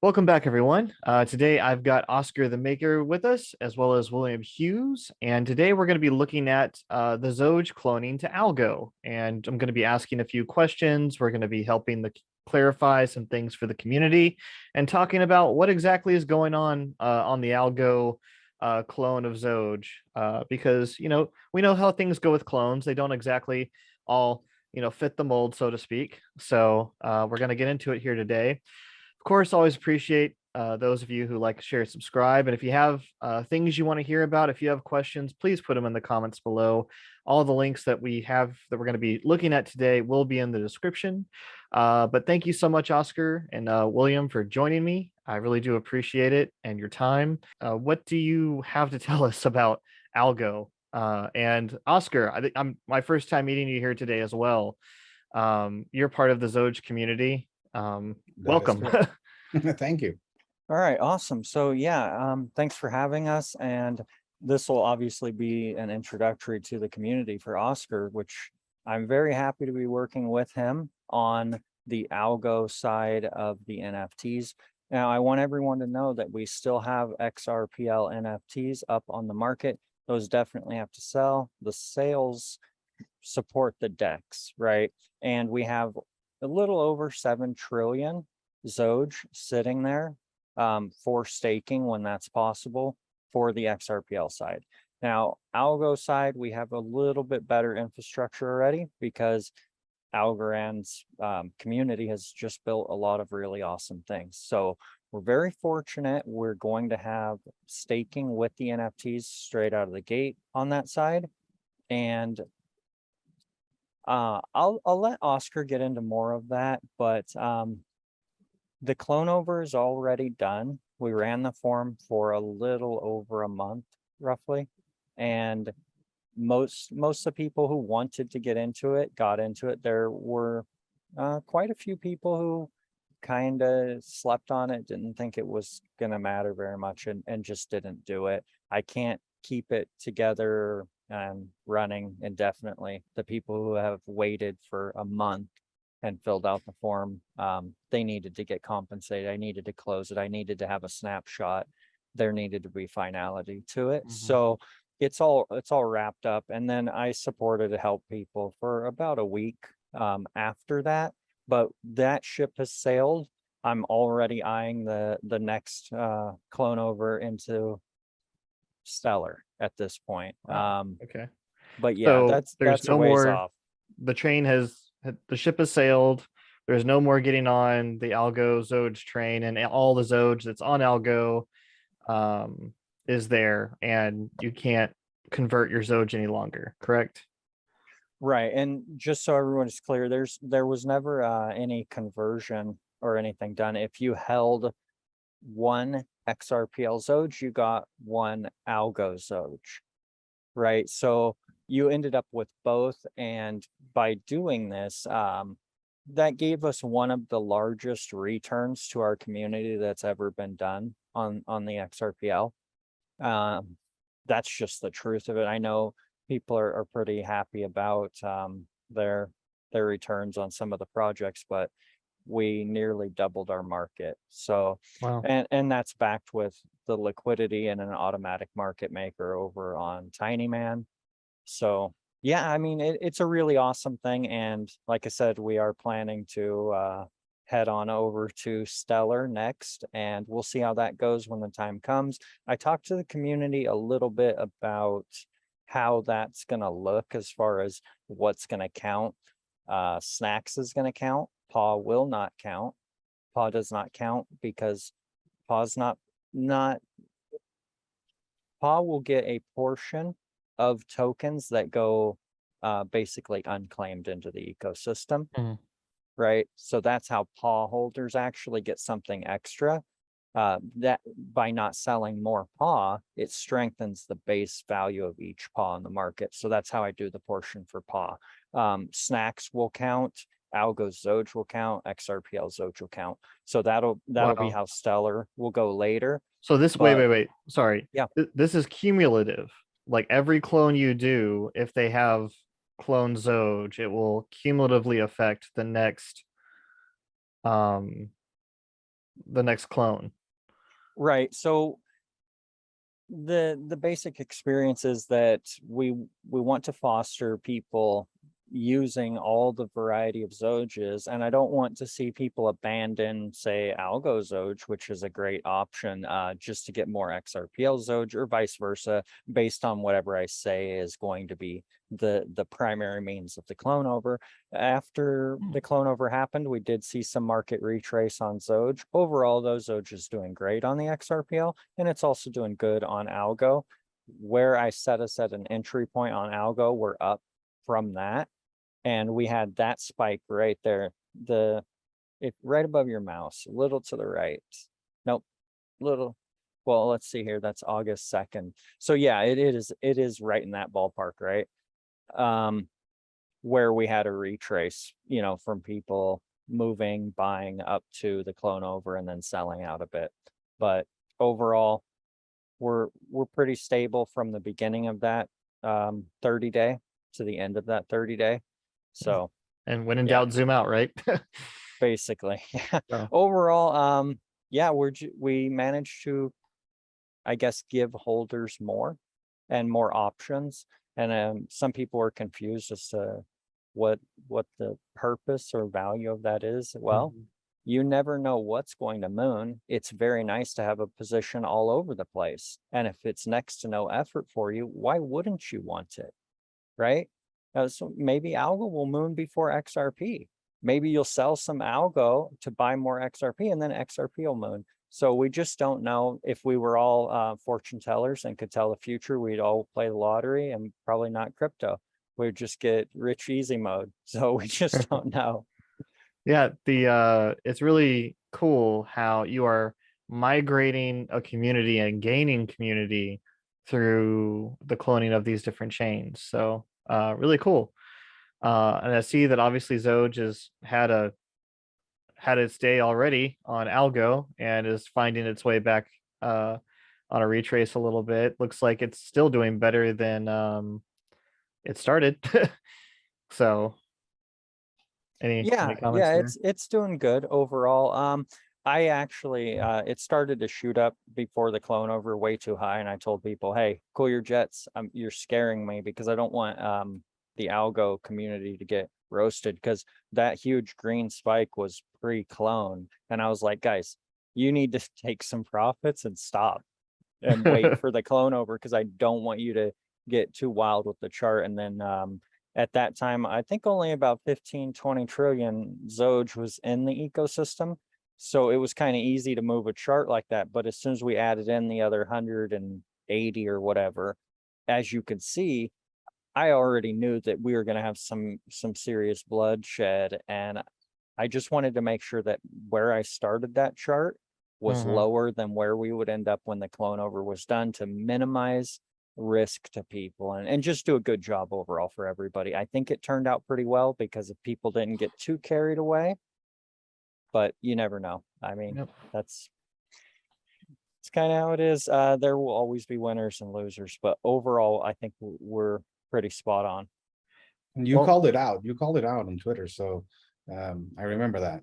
Welcome back, everyone. Today I've got Oscar the Maker with us, as well as William Hughes. And today we're going to be looking at the Xoge cloning to Algo. And I'm going to be asking a few questions. We're going to be helping to clarify some things for the community and talking about what exactly is going on the Algo clone of Xoge. Because, we know how things go with clones. They don't exactly all, fit the mold, so to speak. So we're going to get into it here today. Of course, always appreciate those of you who like, share, subscribe. And if you have things you want to hear about, if you have questions, please put them in the comments below. All the links that we have that we're going to be looking at today will be in the description. But thank you so much, Oscar and William, for joining me. I really do appreciate it and your time. What do you have to tell us about Algo? And Oscar, I'm my first time meeting you here today as well. You're part of the Xoge community. That is Welcome. correct. Thank you. All right, awesome. So yeah, thanks for having us. And this will obviously be an introductory to the community for Oscar, which I'm very happy to be working with him on the algo side of the NFTs. Now, I want everyone to know that we still have XRPL NFTs up on the market. Those definitely have to sell. The sales support the DEX, right? And we have a little over 7 trillion Xoge sitting there for staking when that's possible for the XRPL side. Now, Algo side, we have a little bit better infrastructure already because Algorand's community has just built a lot of really awesome things. So we're very fortunate. We're going to have staking with the NFTs straight out of the gate on that side. And I'll let Oscar get into more of that, but the clone over is already done. We ran the form for a little over a month, roughly, and most of the people who wanted to get into it got into it. There were quite a few people who kind of slept on it, didn't think it was going to matter very much, and just didn't do it. I can't keep it together and running indefinitely. The people who have waited for a month and filled out the form, they needed to get compensated. I needed to close it. I needed to have a snapshot. There needed to be finality to it. So it's all wrapped up. And then I supported to help people for about a week after that. But that ship has sailed. I'm already eyeing the next clone over into Stellar at this point. Okay. But yeah, So that's there's a no ways more. off. The ship has sailed. There's no more getting on the Algo Xoge train, and all the Xoge that's on Algo is there, and you can't convert your Xoge any longer. Correct? Right. And just so everyone is clear, there was never any conversion or anything done. If you held one XRPL Xoge, you got one Algo Xoge, right? So you ended up with both. And by doing this, that gave us one of the largest returns to our community that's ever been done on the XRPL. That's just the truth of it. I know people are pretty happy about their returns on some of the projects, but we nearly doubled our market. So, Wow. and that's backed with the liquidity and an automatic market maker over on Tinyman. So yeah, I mean, it's a really awesome thing. And like I said, we are planning to head on over to Stellar next, and we'll see how that goes when the time comes. I talked to the community a little bit about how that's going to look as far as what's going to count. Snacks is going to count. Paw will not count. Paw does not count because Paw's not Paw will get a portion of tokens that go basically unclaimed into the ecosystem, right? So that's how Paw holders actually get something extra. That by not selling more Paw, it strengthens the base value of each Paw in the market. So that's how I do the portion for Paw. Snacks will count. Algo Xoge will count. XRPL Xoge will count. So that'll be how Stellar will go later. So this wait. Sorry. Yeah. This is cumulative. Like every clone you do, if they have clone Xoge, it will cumulatively affect the next the next clone. Right. So the basic experience is that we want to foster people using all the variety of Xoges, and I don't want to see people abandon, say, Algo Xoge, which is a great option, just to get more XRPL Xoge, or vice versa, based on whatever I say is going to be the primary means of the clone over. After the clone over happened, we did see some market retrace on Xoge. Overall, though, Xoge is doing great on the XRPL, and it's also doing good on Algo. Where I set us at an entry point on Algo, we're up from that. And we had that spike right there, right above your mouse, a little to the right. Nope, little. Well, let's see here. That's August 2nd. So yeah, it is right in that ballpark, right? Where we had a retrace, you know, from people moving, buying up to the clone over and then selling out a bit. But overall, we're pretty stable from the beginning of that 30-day to the end of that 30-day. So, and when in doubt, zoom out, right? Basically, So. Overall, yeah, we managed to, I guess, give holders more and more options. And some people are confused as to what the purpose or value of that is. Well, you never know what's going to moon. It's very nice to have a position all over the place. And if it's next to no effort for you, why wouldn't you want it? Right? So maybe Algo will moon before XRP. Maybe you'll sell some Algo to buy more XRP, and then XRP will moon. So we just don't know. If we were all fortune tellers and could tell the future, we'd all play the lottery and probably not crypto. We'd just get rich easy mode. So we just don't know. Yeah, it's really cool how you are migrating a community and gaining community through the cloning of these different chains. So really cool. And I see that obviously Xoge has had its day already on Algo and is finding its way back on a retrace a little bit. Looks like it's still doing better than it started. So any comments there? It's doing good overall. I actually it started to shoot up before the clone over way too high, and I told people, hey, cool your jets. You're scaring me, because I don't want the Algo community to get roasted, because that huge green spike was pre-clone, and I was like, guys, you need to take some profits and stop and wait for the clone over, because I don't want you to get too wild with the chart. And then at that time, I think only about 15-20 trillion Xoge was in the ecosystem. So it was kind of easy to move a chart like that. But as soon as we added in the other 180 or whatever, as you could see, I already knew that we were going to have some serious bloodshed. And I just wanted to make sure that where I started that chart was lower than where we would end up when the clone over was done, to minimize risk to people and just do a good job overall for everybody. I think it turned out pretty well, because if people didn't get too carried away, but you never know. I mean, it's kind of how it is. There will always be winners and losers, but overall, I think we're pretty spot on. And you called it out. You called it out on Twitter, so I remember that.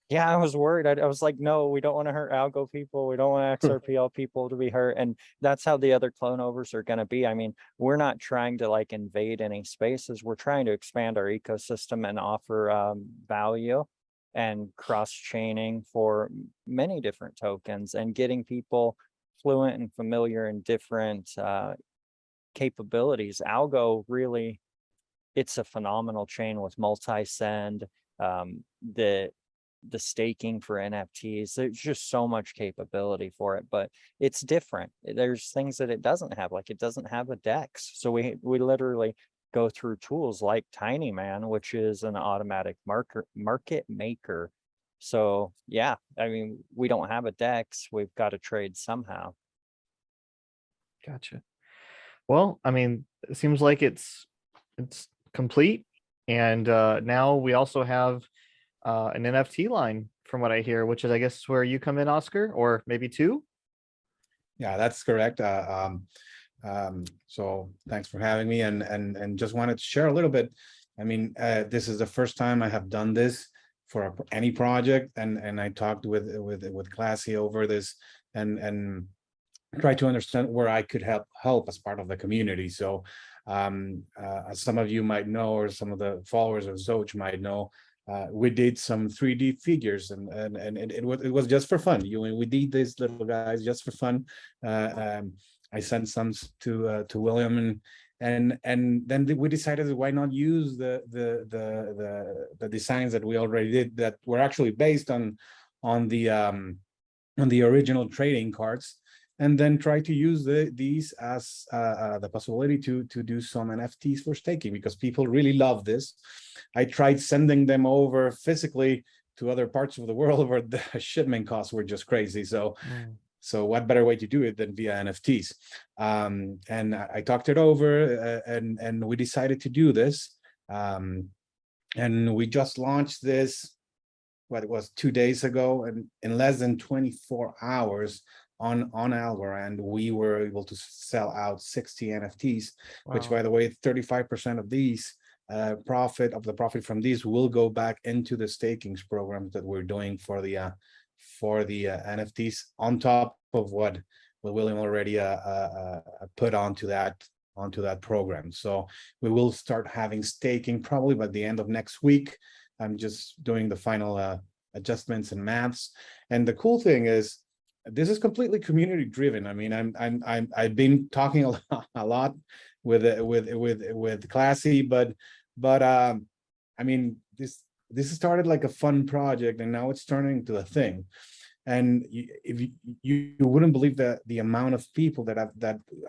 Yeah, I was worried. I was like, no, we don't want to hurt Algo people. We don't want XRPL people to be hurt. And that's how the other clone overs are going to be. I mean, we're not trying to like invade any spaces. We're trying to expand our ecosystem and offer value and cross-chaining for many different tokens, and getting people fluent and familiar in different capabilities. Algo really, it's a phenomenal chain with multi-send, the staking for NFTs. There's just so much capability for it, but it's different. There's things that it doesn't have, like it doesn't have a DEX. So we literally go through tools like Tiny Man, which is an automatic market maker. So yeah, I mean, we don't have a DEX. We've got to trade somehow. Gotcha. Well, I mean, it seems like it's complete, and now we also have an NFT line, from what I hear, which is, I guess, where you come in, Oscar, or maybe two. Yeah, that's correct. So thanks for having me, and just wanted to share a little bit. I mean, this is the first time I have done this, any project, and I talked with Classy over this, and try to understand where I could help as part of the community. So as some of you might know, or some of the followers of Xoge might know, we did some 3D figures, and it was just for fun. We did these little guys just for fun. I sent some to William, and then we decided, why not use the designs that we already did, that were actually based on the original trading cards, and then try to use these as the possibility to do some NFTs for staking, because people really love this. I tried sending them over physically to other parts of the world where the shipment costs were just crazy. So what better way to do it than via NFTs? And I talked it over, and we decided to do this. And we just launched this, what it was, 2 days ago, and in less than 24 hours on Algorand, we were able to sell out 60 NFTs, which, by the way, 35% of these profit from these will go back into the staking programs that we're doing for the NFTs, on top of what William already put onto that program. So we will start having staking probably by the end of next week. I'm just doing the final adjustments and maths. And the cool thing is, this is completely community driven. I mean, I've been talking a lot with Classy, but I mean, this started like a fun project, and now it's turning into a thing. And if you wouldn't believe the amount of people that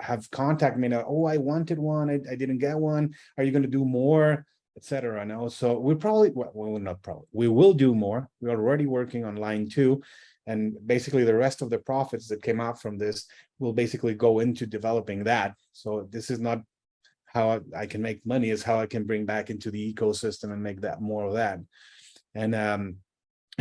have contacted me now. Oh, I wanted one, I didn't get one. Are you going to do more, etc.? And also, we will do more. We're already working on line 2, and basically the rest of the profits that came out from this will basically go into developing that. So this is not how I can make money, is how I can bring back into the ecosystem and make that more of that. And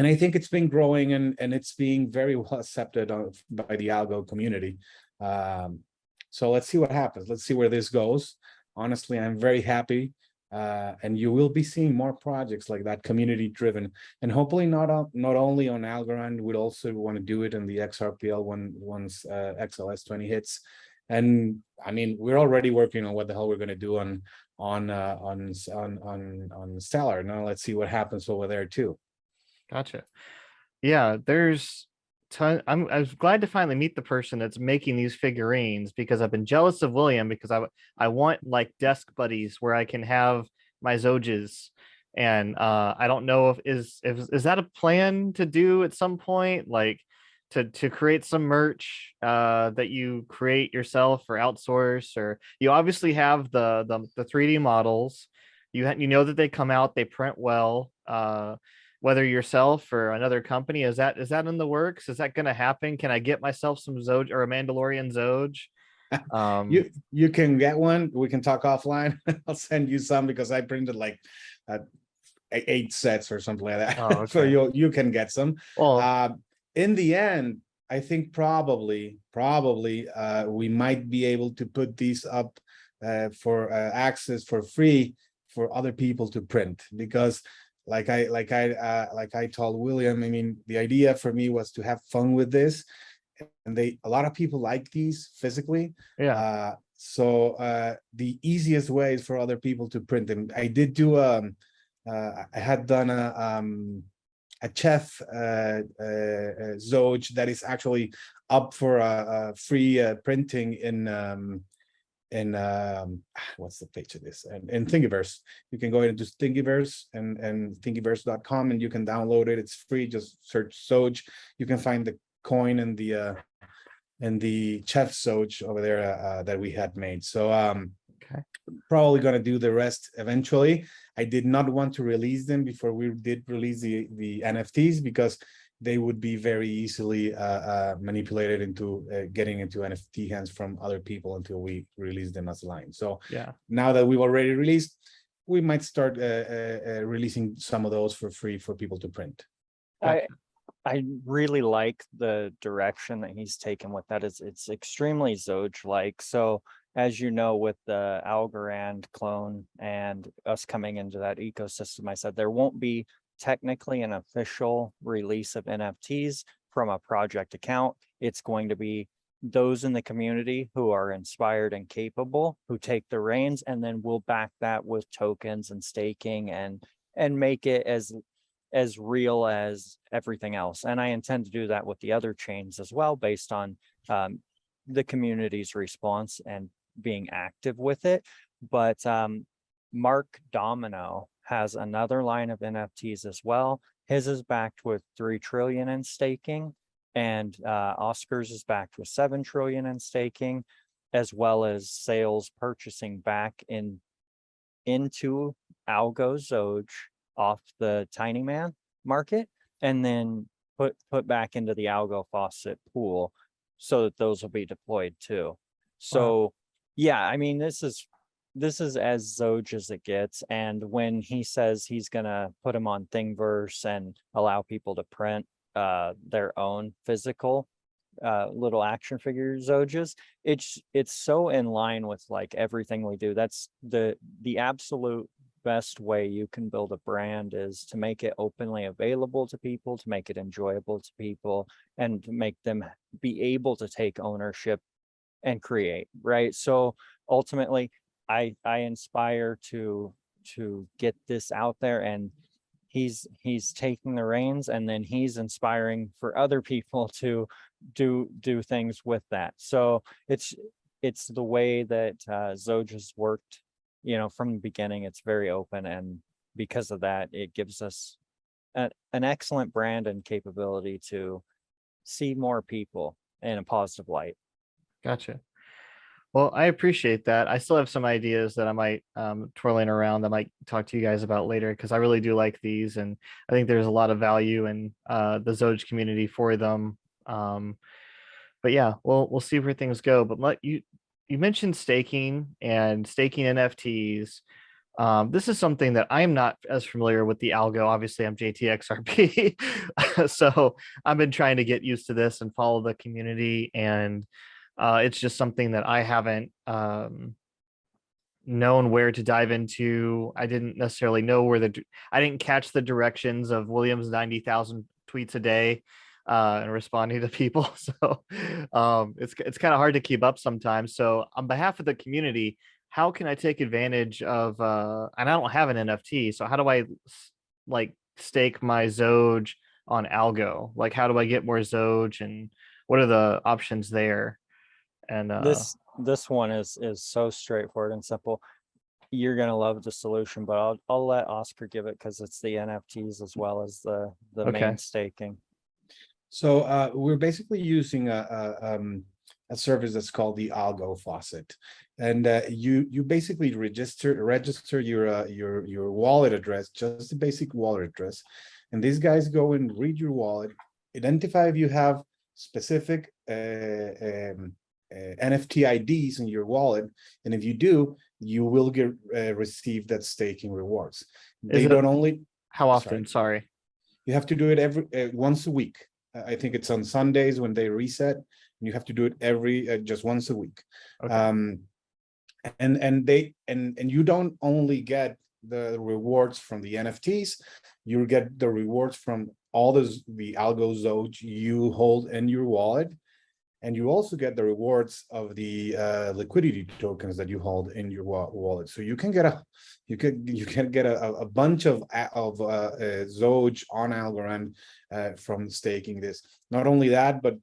I think it's been growing, and it's being very well accepted by the algo community. So let's see what happens. Let's see where this goes. Honestly, I'm very happy. And you will be seeing more projects like that, community driven, and hopefully not only on Algorand. We'd also want to do it in the XRPL once XLS 20 hits. And I mean, we're already working on what the hell we're going to do on Stellar. Now let's see what happens over there too. Gotcha. Yeah, there's I was glad to finally meet the person that's making these figurines, because I've been jealous of William, because I want like desk buddies where I can have my Xoges, and I don't know if is that a plan to do at some point, like to create some merch that you create yourself or outsource. Or you obviously have the 3D models, you know that they come out, they print well, whether yourself or another company. Is that in the works? Is that going to happen? Can I get myself some Xoge or a Mandalorian Xoge? You can get one. We can talk offline. I'll send you some, because I printed like 8 sets or something like that. Oh, okay. So you can get some. Well, in the end, I think probably we might be able to put these up for access for free for other people to print, because like I told William, I mean, the idea for me was to have fun with this, and a lot of people like these physically. yeah. So the easiest way is for other people to print them. I did do I had done a chef Xoge that is actually up for free printing in what's the page of this, and in Thingiverse. You can go into Thingiverse and thingiverse.com, and you can download it. It's free. Just search Xoge. You can find the coin and the chef Xoge over there that we had made. So Okay. probably going to do the rest eventually. I did not want to release them before we did release the NFTs, because they would be very easily manipulated into getting into NFT hands from other people until we release them as a line. So Yeah. now that we've already released, we might start releasing some of those for free for people to print. Gotcha. I really like the direction that he's taken with that. It's extremely Xoge-like. So as you know, with the Algorand clone and us coming into that ecosystem, I said there won't be technically an official release of NFTs from a project account. It's going to be those in the community who are inspired and capable, who take the reins, and then we'll back that with tokens and staking and make it as real as everything else. And I intend to do that with the other chains as well, based on the community's response and being active with it. But Mark Domino has another line of NFTs as well. His is backed with 3 trillion in staking, and Oscar's is backed with 7 trillion in staking, as well as sales purchasing back into Algo Xoge off the Tiny Man market, and then put back into the Algo Faucet pool, so that those will be deployed too. So wow. Yeah, I mean, this is as Xoge as it gets. And when he says he's gonna put them on Thingiverse and allow people to print their own physical little action figure Xoges, it's so in line with like everything we do. That's the absolute best way you can build a brand, is to make it openly available to people, to make it enjoyable to people, and to make them be able to take ownership and create, right? So ultimately, I inspire to get this out there, and he's taking the reins, and then he's inspiring for other people to do things with that. So it's the way that Xoge has worked, you know, from the beginning. It's very open, and because of that, it gives us an excellent brand and capability to see more people in a positive light. Gotcha. Well, I appreciate that. I still have some ideas that I might twirling around that I might talk to you guys about later, because I really do like these, and I think there's a lot of value in the Xoge community for them. But yeah, we'll see where things go. But you mentioned staking and staking NFTs. This is something that I'm not as familiar with the algo. Obviously, I'm JTXRP, so I've been trying to get used to this and follow the community, and it's just something that I haven't known where to dive into. I didn't necessarily know where I didn't catch the directions of William's 90,000 tweets a day and responding to people. So it's kind of hard to keep up sometimes. So on behalf of the community, how can I take advantage of, and I don't have an NFT, so how do I like stake my Xoge on Algo? Like, how do I get more Xoge, and what are the options there? And this one is so straightforward and simple. You're gonna love the solution, but I'll let Oscar give it, because it's the NFTs as well as the main staking. So we're basically using a service that's called the Algo Faucet, and you basically register your wallet address, just the basic wallet address, and these guys go and read your wallet, identify if you have specific NFT IDs in your wallet, and if you do, you will get receive that staking rewards. They don't only. How often? Sorry. You have to do it every once a week. I think it's on Sundays when they reset, and you have to do it every just once a week. Okay. And you don't only get the rewards from the NFTs, you get the rewards from all the Algo Xoge you hold in your wallet, and you also get the rewards of the liquidity tokens that you hold in your wallet. So you can get a bunch of Xoge on Algorand from staking this. Not only that, but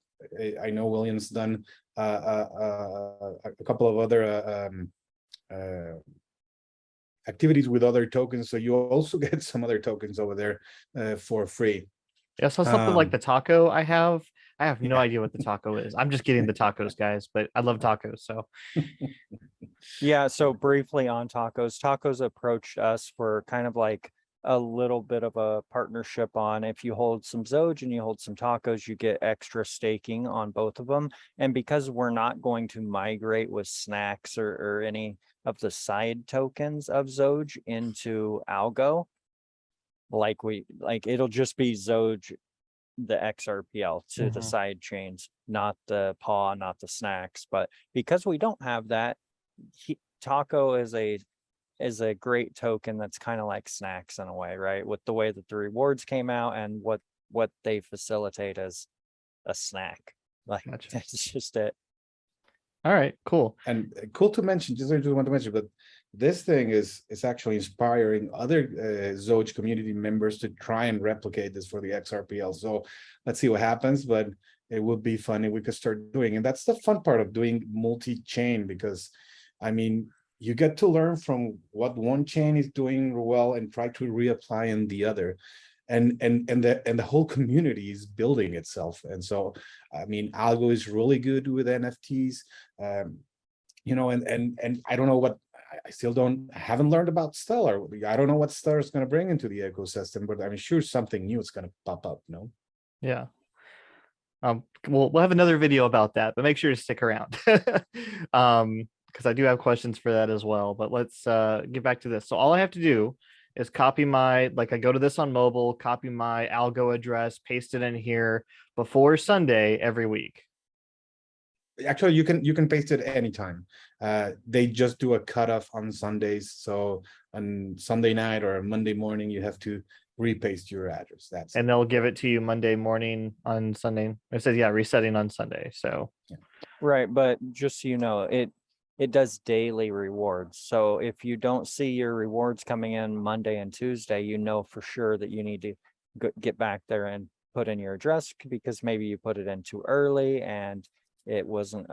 I know William's done a couple of other activities with other tokens, so you also get some other tokens over there for free. Yeah, so something like the taco I have no idea what the taco is. I'm just getting the tacos, guys, but I love tacos. So yeah, so briefly on tacos approached us for kind of like a little bit of a partnership on, if you hold some Xoge and you hold some tacos, you get extra staking on both of them. And because we're not going to migrate with snacks or any of the side tokens of Xoge into Algo, like it'll just be Xoge, the XRPL to the side chains, not the paw, not the snacks. But because we don't have that, taco is a is a great token that's kind of like snacks in a way, right? With the way that the rewards came out and what they facilitate as a snack. Like Gotcha. that's just it. All right, cool. And cool to mention, just want to mention, but this thing is actually inspiring other Xoge community members to try and replicate this for the XRPL. So let's see what happens, but it would be fun if we could start doing. And that's the fun part of doing multi-chain, because I mean, you get to learn from what one chain is doing well and try to reapply in the other. And the whole community is building itself. And so I mean, Algo is really good with NFTs, you know, and I don't know what, I still haven't learned about Stellar. I don't know what Stellar is going to bring into the ecosystem, but I'm sure something new is going to pop up, no? Yeah. We'll have another video about that, but make sure to stick around. Because I do have questions for that as well. But let's get back to this. So all I have to do is copy my, like I go to this on mobile, copy my Algo address, paste it in here before Sunday every week. Actually, you can paste it anytime. They just do a cutoff on Sundays. So on Sunday night or Monday morning, you have to repaste your address. That's and they'll give it to you Monday morning on Sunday. It says, yeah, resetting on Sunday. So yeah. Right, but just so you know, it does daily rewards. So if you don't see your rewards coming in Monday and Tuesday, you know for sure that you need to get back there and put in your address, because maybe you put it in too early and it wasn't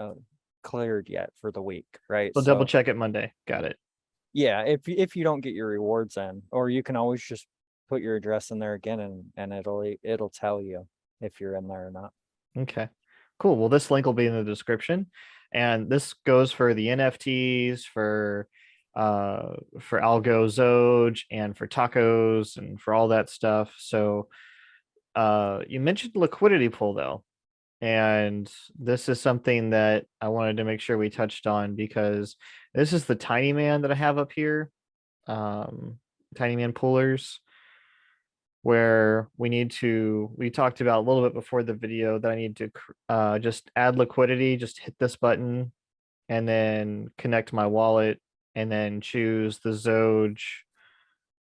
cleared yet for the week, right? So double check it Monday. Got it. Yeah, if you don't get your rewards in, or you can always just put your address in there again, and it'll tell you if you're in there or not. Okay, cool. Well, this link will be in the description, and this goes for the NFTs, for Algo Xoge, and for tacos, and for all that stuff. So you mentioned liquidity pool though, and this is something that I wanted to make sure we touched on, because this is the tiny man that I have up here, tiny man poolers, where we talked about a little bit before the video that I need to just add liquidity, just hit this button and then connect my wallet and then choose the Xoge.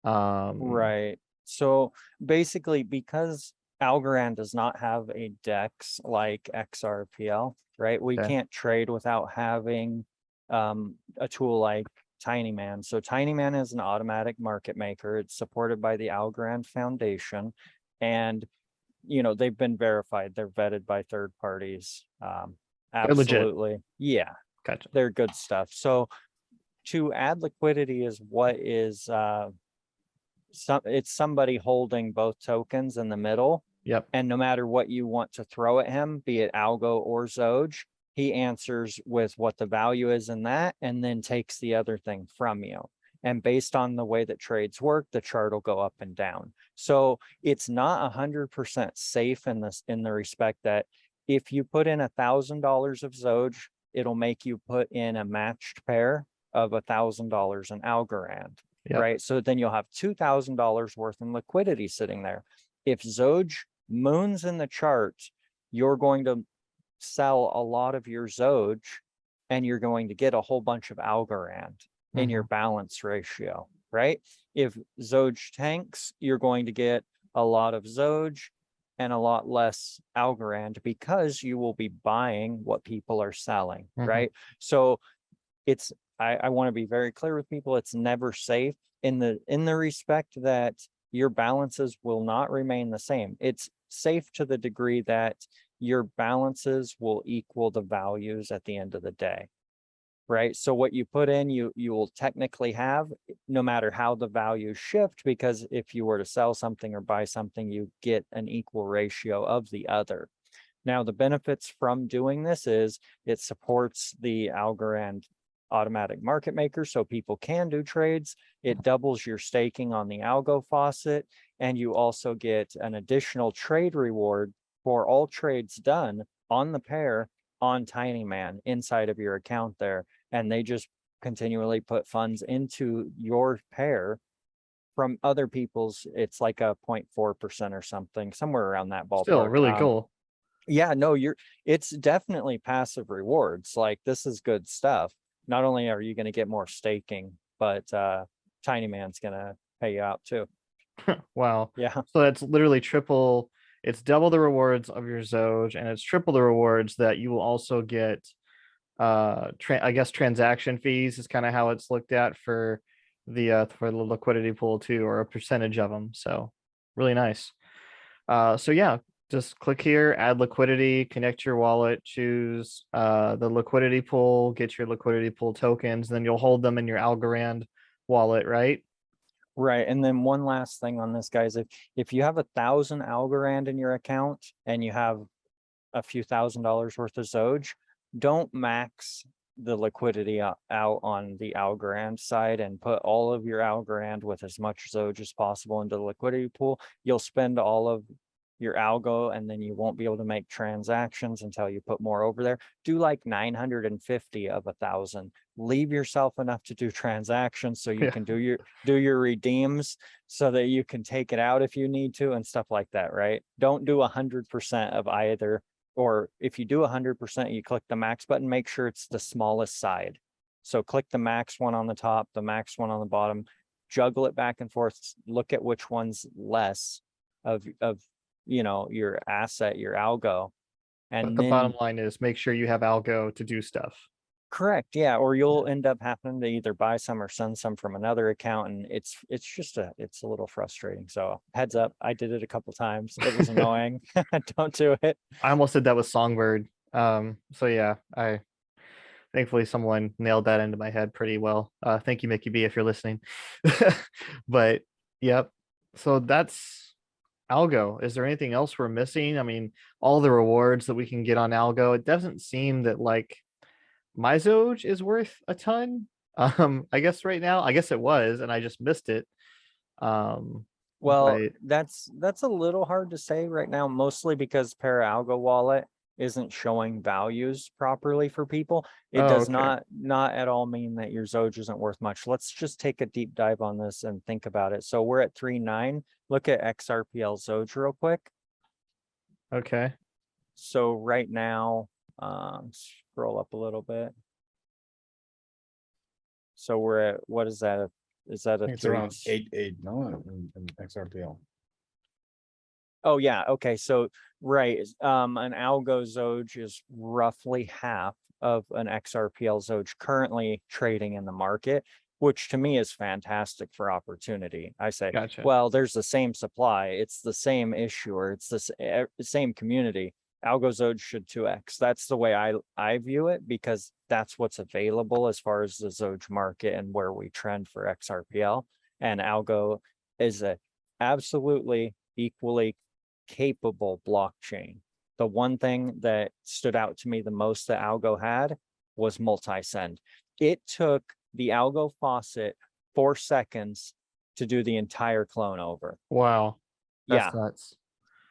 Right. So basically, because Algorand does not have a DEX like XRPL, right? We Okay. can't trade without having a tool like Tinyman. So Tinyman is an automatic market maker. It's supported by the Algorand Foundation, and you know they've been verified. They're vetted by third parties. They're legit. Absolutely, yeah, Gotcha. they're good stuff. So to add liquidity is what is it's somebody holding both tokens in the middle. Yep. And no matter what you want to throw at him, be it Algo or Xoge, he answers with what the value is in that, and then takes the other thing from you. And based on the way that trades work, the chart will go up and down. So it's not 100% safe in the respect that if you put in $1,000 of Xoge, it'll make you put in a matched pair of $1,000 in Algorand. Yep. Right? So then you'll have $2,000 worth in liquidity sitting there. If Xoge moons in the chart, you're going to sell a lot of your Xoge, and you're going to get a whole bunch of Algorand in your balance ratio, right? If Xoge tanks, you're going to get a lot of Xoge and a lot less Algorand, because you will be buying what people are selling, right? So it's, I want to be very clear with people. It's never safe in the respect that your balances will not remain the same. It's safe to the degree that your balances will equal the values at the end of the day, right? So what you put in, you will technically have, no matter how the values shift, because if you were to sell something or buy something, you get an equal ratio of the other. Now, the benefits from doing this is it supports the Algorand automatic market maker, so people can do trades. It doubles your staking on the Algo faucet, and you also get an additional trade reward for all trades done on the pair on Tinyman inside of your account there. And they just continually put funds into your pair from other people's. It's like a 0.4% or something, somewhere around that ballpark. Still really cool. Yeah, no, it's definitely passive rewards. Like, this is good stuff. Not only are you going to get more staking but Tiny Man's gonna pay you out too. Wow. Yeah. So that's literally triple, it's double the rewards of your Zoge, and it's triple the rewards that you will also get. I guess transaction fees is kind of how it's looked at for the liquidity pool too, or a percentage of them. So really nice. So yeah, just click here, add liquidity, connect your wallet, choose the liquidity pool, get your liquidity pool tokens, then you'll hold them in your Algorand wallet, right? Right. And then one last thing on this, guys, if you have 1,000 Algorand in your account and you have a few $1,000s worth of Zoge, don't max the liquidity out on the Algorand side and put all of your Algorand with as much Zoge as possible into the liquidity pool. You'll spend all of your algo and then you won't be able to make transactions until you put more over there. Do like 950 of 1,000. Leave yourself enough to do transactions so you can do your redeems so that you can take it out if you need to and stuff like that, right? Don't do 100% of either. Or if you do 100%, you click the max button, make sure it's the smallest side. So click the max one on the top, the max one on the bottom, juggle it back and forth, look at which one's less of your asset, your algo. And But the then bottom line is make sure you have algo to do stuff. correct, yeah, or you'll end up having to either buy some or send some from another account, and it's a little frustrating. So heads up, I did it a couple times. It was annoying. Don't do it. I almost did that with Songbird. So yeah, I thankfully someone nailed that into my head pretty well. Thank you, Mickey B, if you're listening. But yep. So that's Algo. Is there anything else we're missing? I mean, all the rewards that we can get on Algo, it doesn't seem that like my Zoge is worth a ton. I guess right now, I guess it was, and I just missed it. Well, But that's a little hard to say right now, mostly because Algo wallet isn't showing values properly for people. It does okay. not at all mean that your Zoge isn't worth much. Let's just take a deep dive on this and think about it. So we're at 3.9. Look at XRPL Zoge real quick. Okay. So right now, scroll up a little bit. So we're at, what is that? Is that a It's around 8.8, no, in XRPL. Oh yeah, okay. So right, an algo Zoge is roughly half of an XRPL Zoge currently trading in the market, which to me is fantastic for opportunity. I say, Gotcha. well, there's the same supply, it's the same issuer, it's the same community. Algo Zoge should 2x. That's the way I view it, because that's what's available as far as the Zoge market and where we trend for XRPL. And Algo is a absolutely equally capable blockchain. The one thing that stood out to me the most that Algo had was multi-send. It took the Algo faucet 4 seconds to do the entire clone over. Wow. That's Yeah. nuts.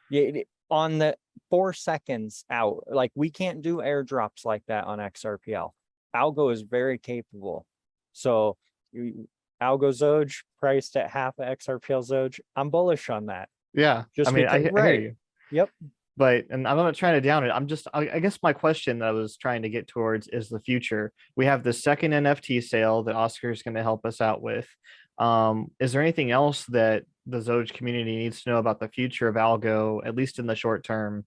Yeah, on the 4 seconds out, like we can't do airdrops like that on XRPL. Algo is very capable. So Algo Zoge priced at half of XRPL Zoge. I'm bullish on that. Yeah. Just I mean, because, I hear you. Yep. But, and I'm not trying to down it. I guess my question that I was trying to get towards is the future. We have the second NFT sale that Oscar's going to help us out with. Is there anything else that the Zoge community needs to know about the future of Algo, at least in the short term,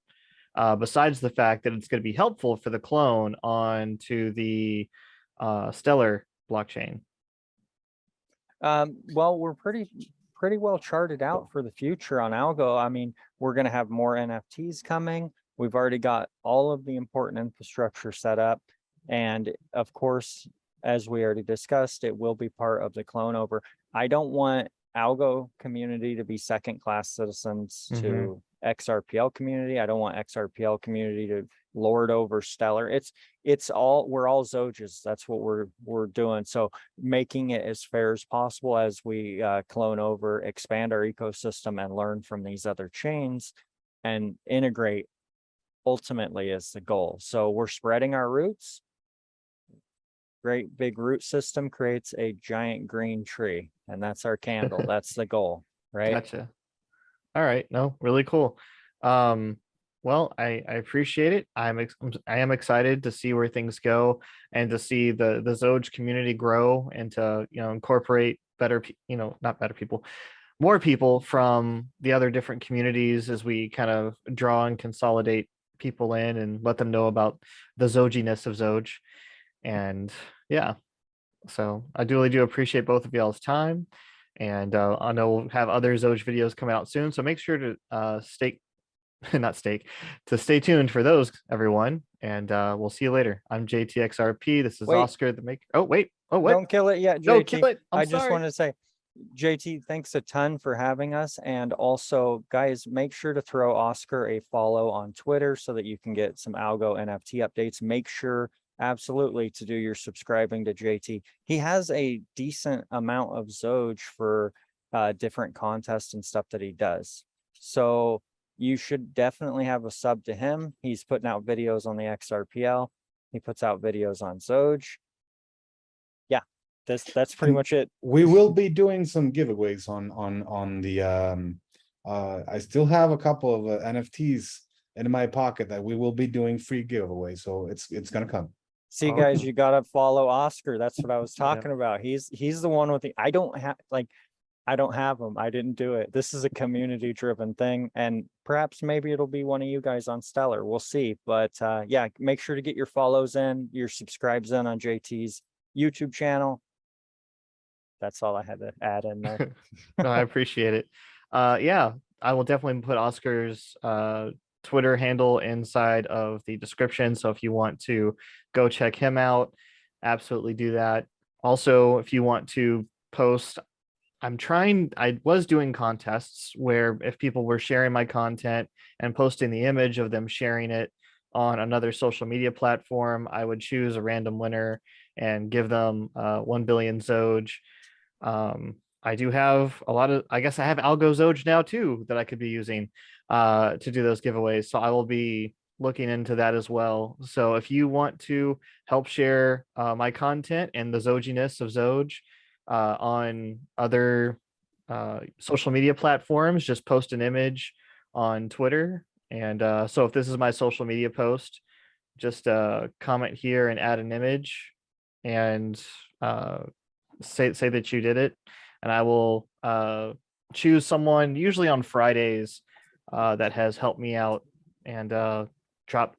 besides the fact that it's going to be helpful for the clone onto the Stellar blockchain? Well, we're pretty well charted out for the future on Algo. I mean, we're going to have more NFTs coming. We've already got all of the important infrastructure set up. And of course, as we already discussed, it will be part of the clone over. I don't want Algo community to be second-class citizens to XRPL community. I don't want XRPL community to lord over Stellar. We're all Zoges. That's what we're doing. So making it as fair as possible as we clone over, expand our ecosystem, and learn from these other chains and integrate ultimately is the goal. So we're spreading our roots. Great big root system creates a giant green tree, and that's our candle. That's the goal, right? Gotcha. All right. No, really cool. Well, I appreciate it. I am excited to see where things go and to see the Zoge community grow and to, incorporate better, not better people, more people from the other different communities as we kind of draw and consolidate people in and let them know about the Zoginess of Zoge. And yeah, so I really do appreciate both of y'all's time. And I know we'll have other Zoge videos coming out soon. So make sure to not stake, to stay tuned for those, everyone. And we'll see you later. I'm JTXRP. This is Wait. Oscar the Maker. Oh, wait. Oh, what? Don't kill it yet, No, JT. kill it. I I'm just sorry. want to say, JT, thanks a ton for having us. And also, guys, make sure to throw Oscar a follow on Twitter so that you can get some Algo NFT updates. Make sure absolutely to do your subscribing to JT. He has a decent amount of Zoge for different contests and stuff that he does. So you should definitely have a sub to him. He's putting out videos on the XRPL. He puts out videos on Zoge. Yeah, that's pretty much it. We will be doing some giveaways on the I still have a couple of NFTs in my pocket that we will be doing free giveaways, so it's gonna come. See, guys, you gotta follow Oscar. That's what I was talking Yeah. about. He's the one with the I don't have them. I didn't do it. This is a community driven thing, and perhaps maybe it'll be one of you guys on Stellar. We'll see. But yeah, make sure to get your follows in, your subscribes in on JT's YouTube channel. That's all I had to add in there. No, I appreciate it. Yeah, I will definitely put Oscar's Twitter handle inside of the description. So if you want to go check him out, absolutely do that. Also, if you want to post, I was doing contests where if people were sharing my content and posting the image of them sharing it on another social media platform, I would choose a random winner and give them 1 billion Zoge. I do have I guess I have Algo Zoge now too that I could be using to do those giveaways. So I will be looking into that as well. So if you want to help share my content and the Zoginess of Zoge on other social media platforms, just post an image on Twitter. And so if this is my social media post, just comment here and add an image and say that you did it, and I will choose someone usually on Fridays that has helped me out and drop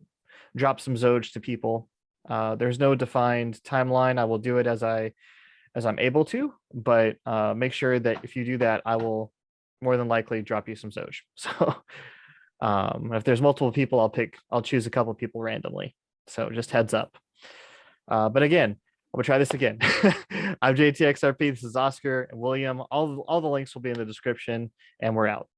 some Zoge to people. There's no defined timeline. I will do it as I'm able to, but make sure that if you do that, I will more than likely drop you some Zoge. So if there's multiple people, I'll choose a couple people randomly. So just heads up. But again, I'm gonna try this again. I'm JTXRP. This is Oscar and William. All the links will be in the description, and we're out.